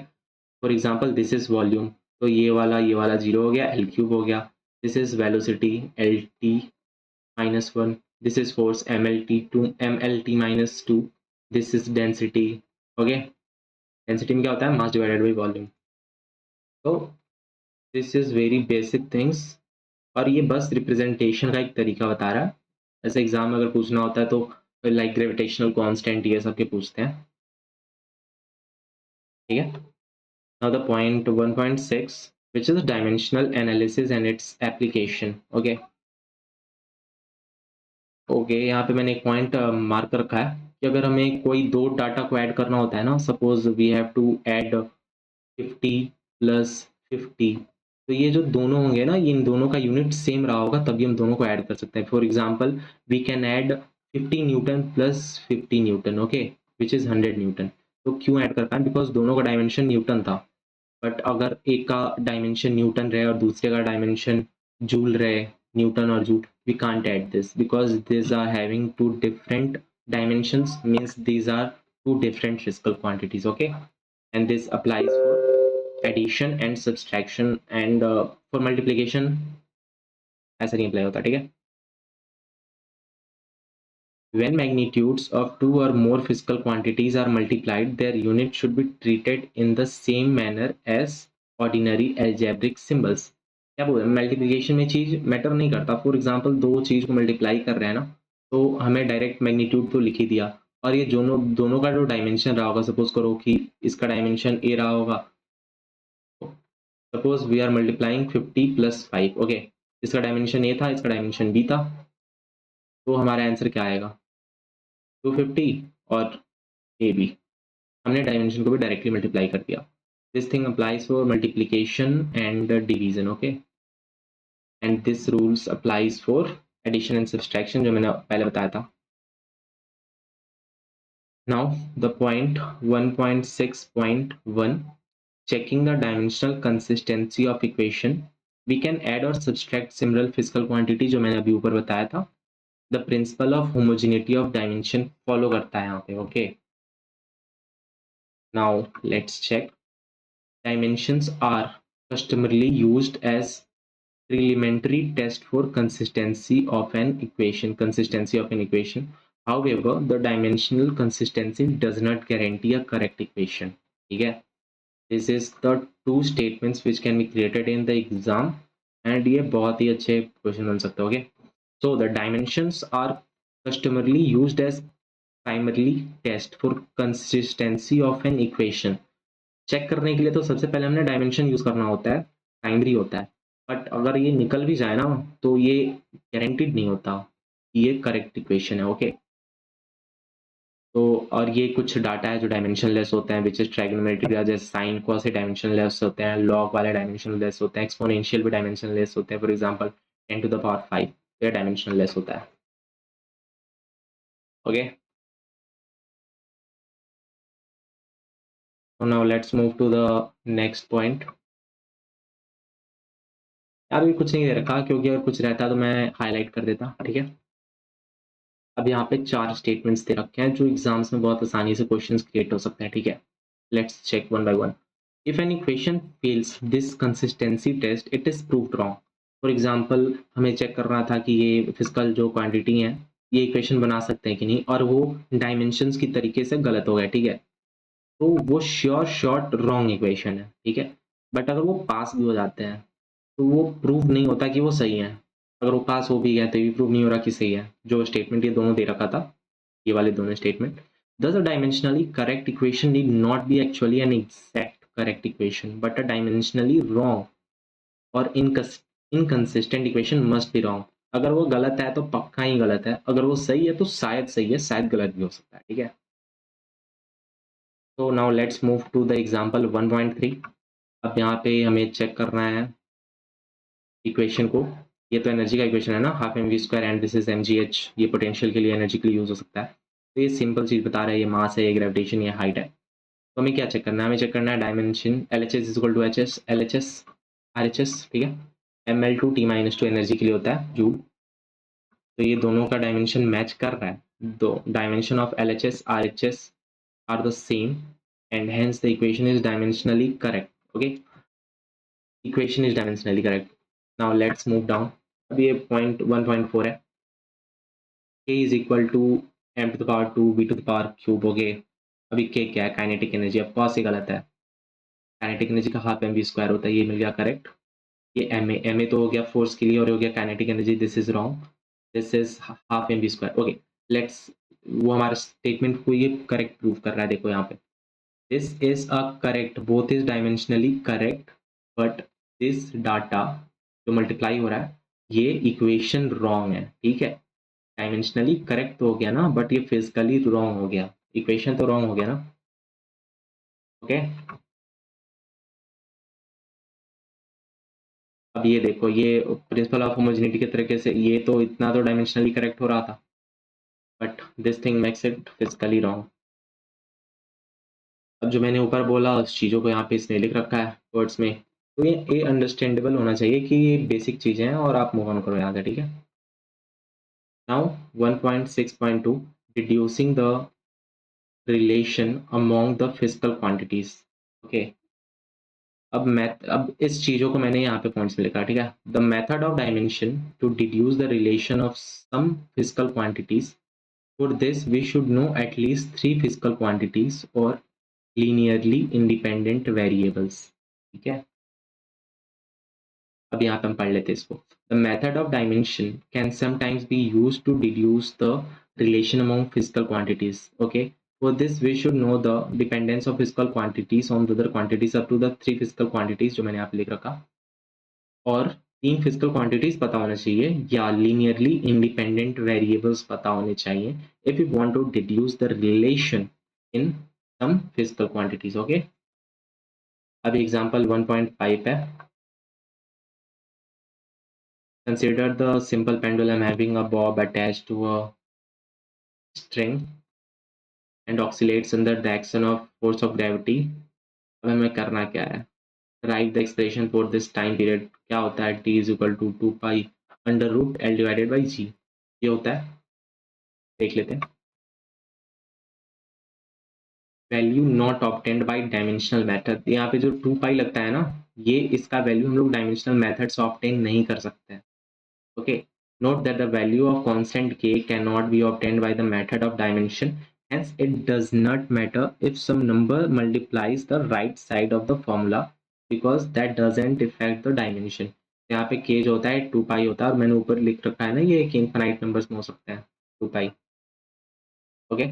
For example this is volume, तो ये वाला 0 हो गया, एल क्यूब हो गया। This is velocity, L T -1। This is force, M L T -2। This is density. Okay, density में क्या होता है, मास डिवाइडेड बाई वॉल्यूम। तो this is very basic things, और ये बस रिप्रेजेंटेशन का एक तरीका बता रहा है। ऐसे एग्जाम में अगर पूछना होता है तो लाइक ग्रेविटेशनल कांस्टेंट ये सब के पूछते हैं, ठीक है। Now the point 1.6 which is dimensional analysis and its application. Okay okay, यहाँ पे मैंने एक पॉइंट मार्क रखा है कि अगर हमें कोई दो डाटा को ऐड करना होता है ना, suppose we have to add 50 प्लस 50, तो ये जो दोनों होंगे ना, इन दोनों का यूनिट सेम रहा होगा तभी हम दोनों को ऐड कर सकते हैं। For example we can add 50 newton plus 50 newton, okay, which is 100 newton. तो क्यों ऐड कर पाए, बिकॉज दोनों का डायमेंशन न्यूटन था। बट अगर एक का डायमेंशन न्यूटन रहे और दूसरे का डायमेंशन जूल रहे, न्यूटन और joule, we can't add this because these are having two different dimensions, means these are two different physical quantities, okay. And this applies for addition and subtraction, and for multiplication ऐसा नहीं apply होता, ठीक है। When magnitudes of two or more physical quantities are multiplied, their unit should be treated in the same manner as ordinary algebraic symbols. क्या बोल रहे हैं, multiplication में चीज मैटर नहीं करता। फॉर एग्जांपल दो चीज को मल्टीप्लाई कर रहे हैं ना, तो हमें डायरेक्ट मैग्नीट्यूड तो लिख ही दिया, और ये दोनों दोनों का जो डायमेंशन रहा होगा, सपोज करो कि इसका डायमेंशन ए रहा होगा, suppose we are multiplying 50 plus 5, okay, इसका डायमेंशन ए था, इसका डायमेंशन बी था, तो हमारा आंसर क्या आएगा, 250 और ए बी। हमने डायमेंशन को भी डायरेक्टली मल्टीप्लाई कर दिया। This thing applies for multiplication and division, okay, and this rules applies for addition and subtraction, जो मैंने पहले बताया था। Now the point 1.6.1, checking the dimensional consistency of equation, we can add or subtract similar physical quantity, जो मैंने अभी ऊपर बताया था। The principle of homogeneity of dimension follow करता है यहाँ पे, okay. Now let's check. Dimensions are customarily used as preliminary test for consistency of an equation. However, the dimensional consistency does not guarantee a correct equation. ठीक है, this is the two statements which can be created in the exam, and ये बहुत ही अच्छे question बन सकते होंगे। So the dimensions are customarily used as primarily test for consistency of an equation. Check करने के लिए तो सबसे पहले हमने डायमेंशन यूज करना होता है, प्राइमरी होता है। बट अगर ये निकल भी जाए ना, तो ये गारंटीड नहीं होता ये करेक्ट इक्वेशन है, ओके। तो और ये कुछ डाटा है जो डायमेंशन लेस होते हैं, विच इज ट्राइगोनोमेट्रिक, जैसे साइन कॉस से डायमेंशन लेस होते हैं, लॉग वाले डायमेंशन लेस होते हैं, एक्सपोनेंशियल भी डायमेंशन लेस होते हैं। For example 10 to the power 5, ये डायमेंशन लेस होता है, okay. So now let's move to the next point. यार भी कुछ नहीं दे रखा, क्योंकि अगर कुछ रहता तो मैं हाईलाइट कर देता, ठीक है। अब यहाँ पे 4 स्टेटमेंट्स दे रखे हैं जो एग्जाम्स में बहुत आसानी से क्वेश्चंस क्रिएट हो सकते हैं, ठीक है। Let's check one by one. If an equation fails this consistency test, it is proved wrong. For example हमें चेक करना था कि ये फिजिकल जो क्वांटिटी है, ये इक्वेशन बना सकते हैं कि नहीं, और वो डायमेंशंस की तरीके से गलत हो गया, ठीक है। तो वो श्योर शॉर्ट रॉन्ग इक्वेशन है, ठीक है। बट अगर वो पास भी हो जाते हैं तो वो प्रूव नहीं होता कि वो सही है। अगर वो पास हो भी गया तो भी प्रूव नहीं हो रहा कि सही है। जो स्टेटमेंट ये दोनों दे रखा था, ये वाले दोनों statement, thus a dimensionally correct equation need not be actually an exact correct equation but a dimensionally wrong or inconsistent equation must be wrong. अगर वो गलत है तो पक्का ही गलत है, अगर वो सही है तो शायद सही है, शायद गलत भी हो सकता है, ठीक है। तो now let's move to the example 1.3। अब यहाँ पे हमें चेक करना है इक्वेशन को। ये तो एनर्जी का इक्वेशन है ना, half M V square and this is M G H. ये पोटेंशियल के लिए, एनर्जी के लिए यूज हो सकता है। तो ये सिंपल चीज बता रहा है, ये मास है, ये ग्रेविटेशन, ये हाइट है। तो हमें क्या चेक करना है, हमें चेक करना है dimension, L H S is equal to H S, L H S are H S, ठीक है। M L two T minus two energy के लिए होता है जूल, तो ये दोनों का डायमेंशन मैच कर रहा है, दो dimension of LHS RHS are the same and hence the equation is dimensionally correct. Okay, equation is dimensionally correct. Now let's move down. अभी ये पॉइंट 1.4 है, k is equal to m to the power 2 v to the power cube हो गए। अभी k क्या है, kinetic energy. Of course ये गलत है, काइनेटिक एनर्जी का हाफ mv स्क्वायर होता है, ये मिल गया करेक्ट। ये ma तो हो गया फोर्स के लिए और हो गया kinetic energy, this is wrong, this is half mv square. Okay let's, वो हमारा स्टेटमेंट को ये करेक्ट प्रूव कर रहा है, देखो यहाँ पे this is a correct, both is dimensionally correct, but this data जो मल्टीप्लाई हो रहा है ये इक्वेशन रॉन्ग है। ठीक है, डायमेंशनली करेक्ट तो हो गया ना, बट ये फिजिकली रॉन्ग हो गया, इक्वेशन तो रॉन्ग हो गया ना। ओके अब ये देखो, ये प्रिंसिपल ऑफ होमोजेनिटी के तरीके से ये तो इतना तो डायमेंशनली करेक्ट हो रहा था, but this thing makes it physically wrong. अब जो मैंने ऊपर बोला उस चीज़ों को यहाँ पे इसने लिख रखा है वर्ड्स में, तो ये अंडरस्टैंडेबल होना चाहिए कि ये बेसिक चीज़ें हैं और आप मूव ऑन करो यहाँ से। ठीक है, now 1.6.2 deducing the relation among the physical quantities. Okay अब इस चीज़ों को मैंने यहाँ पे पॉइंट्स में लिखा। ठीक है, the method of dimension to deduce the relation of some physical quantities, for this we should know at least 3 physical quantities और linearly independent variables। ठीक है, अब यहाँ पे हम पढ़ लेते हैं इसको। The method of dimension can sometimes be used to deduce the relation among physical quantities. Okay, for this we should know the dependence of physical quantities on the other quantities up to the 3 physical quantities जो मैंने यहाँ पे लिख रखा, और 3 physical quantities पता होना चाहिए या linearly independent variables पता होने चाहिए if we want to deduce the relation in some physical quantities। Okay, अभी एग्जाम्पल 1.5 है। Consider the simple pendulum having a bob attached to a string and oscillates under the action of force of gravity। अब हमें करना क्या है, write the expression for this time period। क्या होता है, t is equal to 2 pi under root l divided by g, ये होता है, देख लेते हैं। Value not obtained by dimensional method, यहाँ पे जो 2 पाई लगता है ना, ये इसका वैल्यू हम लोग डायमेंशनल मेथड से ऑब्टेन नहीं कर सकते हैं। Okay, note that the value of constant k cannot be obtained by the method of dimension, hence it does not matter if some number multiplies the right side of the formula because that doesn't affect the dimension। यहाँ पे k जो होता है 2 पाई होता है, और मैंने ऊपर लिख रखा है ना, ये एक इनफाइनाइट नंबर्स में हो सकते हैं 2 pi. Okay,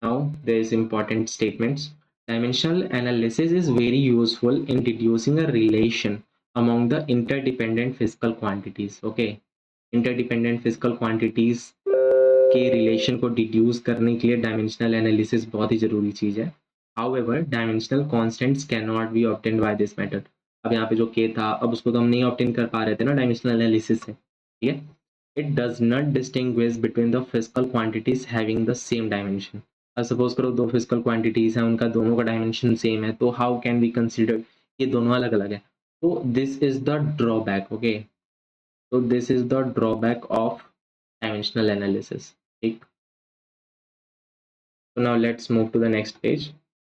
now there is important statements. Dimensional analysis is very useful in deducing a relation among the interdependent physical quantities। Okay, interdependent physical quantities के रिलेशन को डिड्यूस करने के लिए डायमेंशनल एनालिसिस बहुत ही जरूरी चीज है। However dimensional constants can not be obtained by this method. अब यहाँ पे जो के था, अब उसको तो हम नहीं ऑब्टेन कर पा रहे थे ना डायमेंशनल एनालिसिस से। ठीक है, it does not distinguish between the physical quantities having the same dimension. अब सपोज करो दो फिजिकल क्वांटिटीज हैं, उनका दोनों का डायमेंशन सेम है, तो हाउ कैन वी कंसिडर ये दोनों अलग अलग है। तो this is the drawback. Okay, so this is the drawback of dimensional analysis। ठीक, so now let's move to the next page।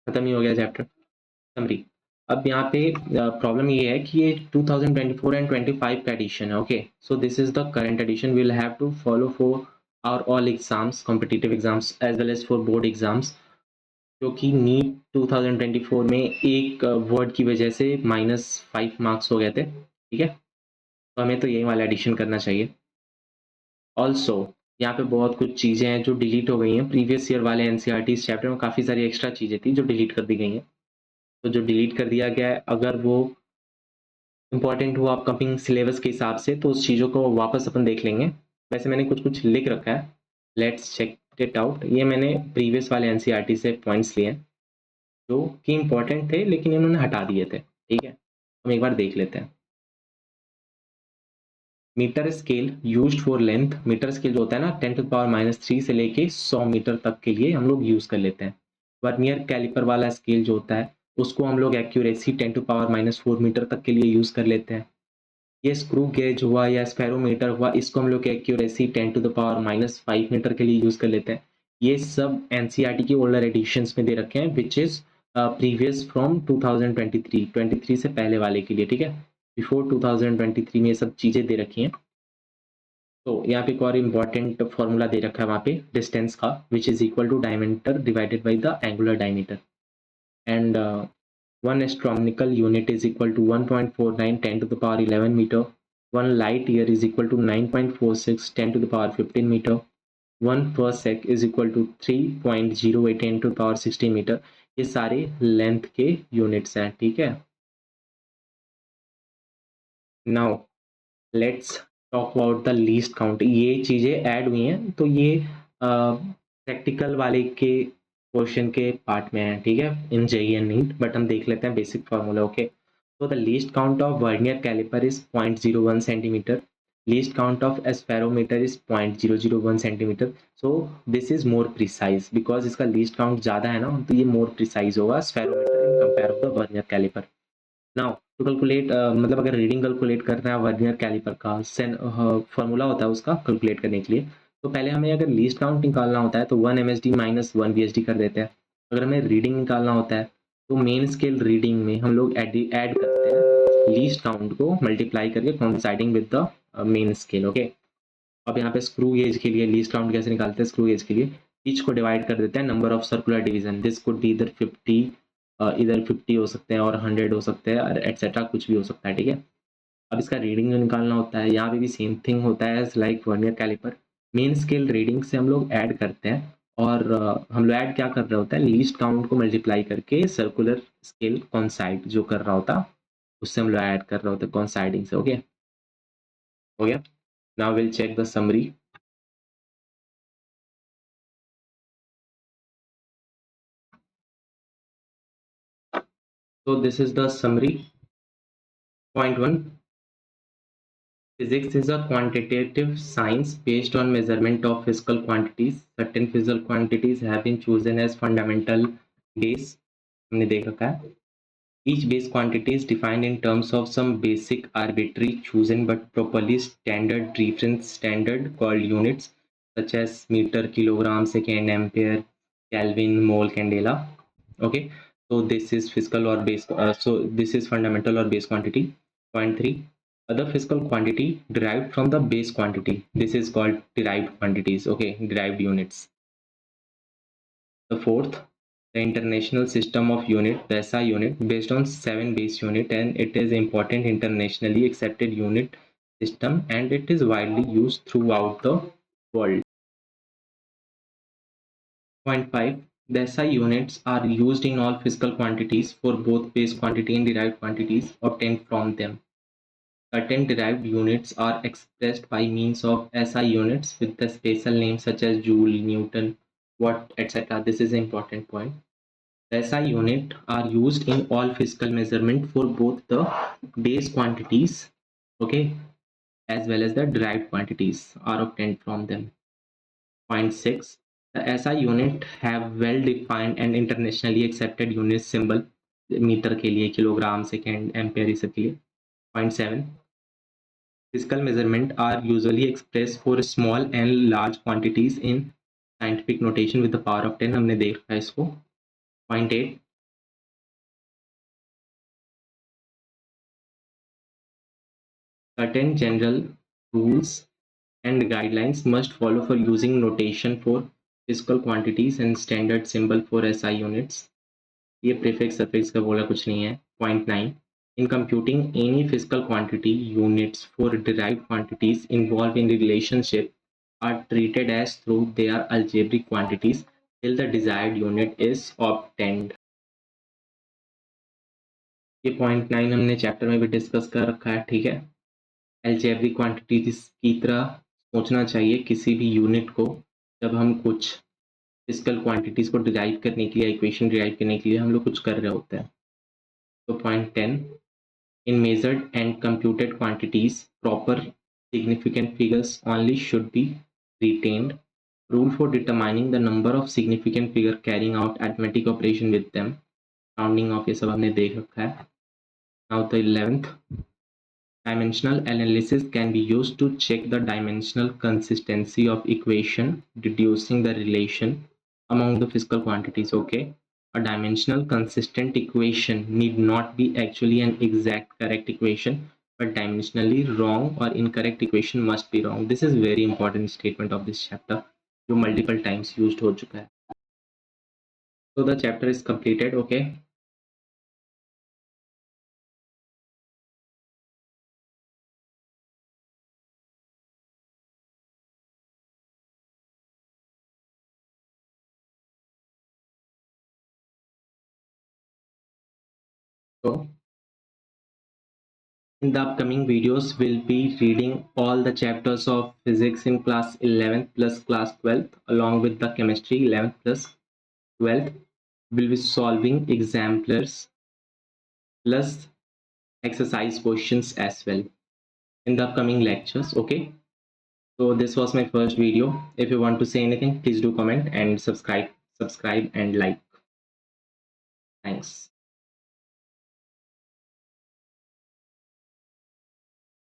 खत्म ही हो गया चैप्टर समरी। अब यहाँ पे प्रॉब्लम ये है कि ये 2024 एंड 25 का एडिशन है। Okay, so this is the current addition, we will have to follow for our all exams, competitive exams as well as for board exams, क्योंकि नीट 2024 में एक वर्ड की वजह से -5 मार्क्स हो गए थे। ठीक है, तो हमें तो यही वाला एडिशन करना चाहिए। ऑल्सो यहाँ पे बहुत कुछ चीज़ें हैं जो डिलीट हो गई हैं, प्रीवियस ईयर वाले एनसीईआरटी चैप्टर में काफ़ी सारी एक्स्ट्रा चीज़ें थी जो डिलीट कर दी गई हैं। तो जो डिलीट कर दिया गया है, अगर वो इम्पॉर्टेंट हो अपकमिंग सिलेबस के हिसाब से, तो उस चीज़ों को वापस अपन देख लेंगे। वैसे मैंने कुछ कुछ लिख रखा है, लेट्स चेक इट आउट। ये मैंने प्रीवियस वाले एनसीईआरटी से पॉइंट्स लिए हैं जो कि इम्पोर्टेंट थे लेकिन इन्होंने हटा दिए थे। ठीक है, हम एक बार देख लेते हैं। Metre scale used for length, metre scale जो होता है ना 10⁻³ से लेके 100 मीटर तक के लिए हम लोग यूज कर लेते हैं। वर्नियर कैलिपर वाला स्केल जो होता है उसको हम लोग एक्यूरेसी 10⁻⁴ मीटर तक के लिए यूज कर लेते हैं। ये स्क्रू गेज हुआ या स्पेरोमीटर हुआ, इसको हम लोग एक्यूरेसी 10⁻⁻5 मीटर के लिए यूज़ कर लेते हैं। ये सब एनसीईआरटी की ओल्डर एडिशंस में दे रखे हैं विच इज़ प्रीवियस फ्रॉम 2023 से पहले वाले के लिए, ठीक है। बिफोर 2023 में ये सब चीज़ें दे रखी हैं। तो यहाँ पे एक और इम्पॉर्टेंट फॉर्मूला दे रखा है वहाँ पे डिस्टेंस का, which is equal to diameter divided by the angular diameter, and 1 astronomical unit is equal to 1.49 10 to the power 11 meter. 1 light year is equal to 9.46 10 to the power 15 meter. 1 parsec is equal to 3.08 10 to the power 16 meter. ये सारे length के units हैं, ठीक है। Now let's talk about the least count. ये चीज़ें add हुई हैं तो ये प्रैक्टिकल वाले के क्वेश्चन के पार्ट में है, ठीक है, in JEE and NEET, but हम देख लेते हैं basic formula, okay. So the least count of vernier caliper is 0.01 centimeter. Least count of aspherometer is 0.001 centimeter. So this is more precise because इसका least count ज़्यादा है ना, तो ये more precise होगा aspherometer in compare of the vernier caliper. Now to calculate मतलब अगर reading calculate करना है वर्नियर कैलिपर का फॉर्मूला होता है उसका कैलकुलेट करने के लिए, तो पहले हमें अगर लीस्ट काउंट निकालना होता है तो 1 MSD माइनस 1 VSD कर देते हैं। अगर हमें रीडिंग निकालना होता है तो मेन स्केल रीडिंग में हम लोग ऐड करते हैं लीस्ट काउंट को मल्टीप्लाई करके coinciding with the main scale, okay. अब यहाँ पे स्क्रू गेज के लिए लीस्ट काउंट कैसे निकालते हैं, स्क्रू गेज के लिए पिच को डिवाइड कर देते हैं number of circular division, this could be इधर 50 हो सकते हैं और 100 हो सकते हैं और एटसेट्रा कुछ भी हो सकता है, ठीक है। अब इसका रीडिंग जो निकालना होता है यहाँ पे भी सेम थिंग होता है as like vernier caliper, main scale reading से हम लोग ऐड करते हैं और हम लोग ऐड क्या कर रहे होता है, लीस्ट काउंट को मल्टीप्लाई करके सर्कुलर स्केल कॉन्साइड जो कर रहा होता उससे हम लोग ऐड कर रहे होते हैं कॉन्साइडिंग से, ओके। हो गया। Now will check the summary. So this is the summary. Point 1. Physics is a quantitative science based on measurement of physical quantities. Certain physical quantities have been chosen as fundamental base. हमने देख रखा है। Each base quantity is defined in terms of some basic arbitrary chosen but properly standard reference standard called units such as meter, kilogram, second, ampere, Kelvin, mole, candela. Okay, so this is physical or base. So this is fundamental or base quantity. Point 3. Other physical quantity derived from the base quantity. This is called derived quantities. Okay, derived units. The fourth, the International System of Unit, the SI unit, based on 7 base unit, and it is important internationally accepted unit system and it is widely used throughout the world. Point 5. The SI units are used in all physical quantities for both base quantity and derived quantities obtained from them. Certain derived units are expressed by means of SI units with the special names such as joule, Newton, watt, etc. This is an important point. The SI unit are used in all physical measurement for both the base quantities, okay, as well as the derived quantities are obtained from them. Point 6. The SI unit have well defined and internationally accepted unit symbol, metre के लिए, kilogram, second, ampere, ये सब के लिए. Point 7. Physical measurement are usually expressed for small and large quantities in scientific notation with the power of 10. हमने देखा है इसको. Point 8. Certain general rules and guidelines must follow for using notation for physical quantities and standard symbol for SI units. ये prefix suffix का बोला कुछ नहीं है. Point 9. In computing any physical quantity, units for derived quantities involved in the relationship are treated as though they are algebraic quantities till the desired unit is obtained. ये point 9 हमने chapter में भी discuss कर रखा है, ठीक है। Algebraic quantities की तरह सोचना चाहिए किसी भी यूनिट को जब हम कुछ फिजिकल क्वांटिटीज को डिराइव करने के लिए, इक्वेशन डिराइव करने के लिए हम लोग कुछ कर रहे होते हैं। तो point 10. In measured and computed quantities proper significant figures only should be retained. Rule for determining the number of significant figure carrying out arithmetic operation with them. Rounding off ये सब हमने देख रखा है. Now the 11th. Dimensional analysis can be used to check the dimensional consistency of equation, deducing the relation among the physical quantities. Okay, a dimensional consistent equation need not be actually an exact correct equation, but dimensionally wrong or incorrect equation must be wrong. This is very important statement of this chapter, जो multiple times used हो चुका है. So the chapter is completed. Okay. So in the upcoming videos, we'll be reading all the chapters of physics in class 11th plus class 12th, along with the chemistry 11th plus 12th. We'll be solving exemplars plus exercise questions as well in the upcoming lectures. Okay. So this was my first video. If you want to say anything, please do comment and subscribe and like. Thanks.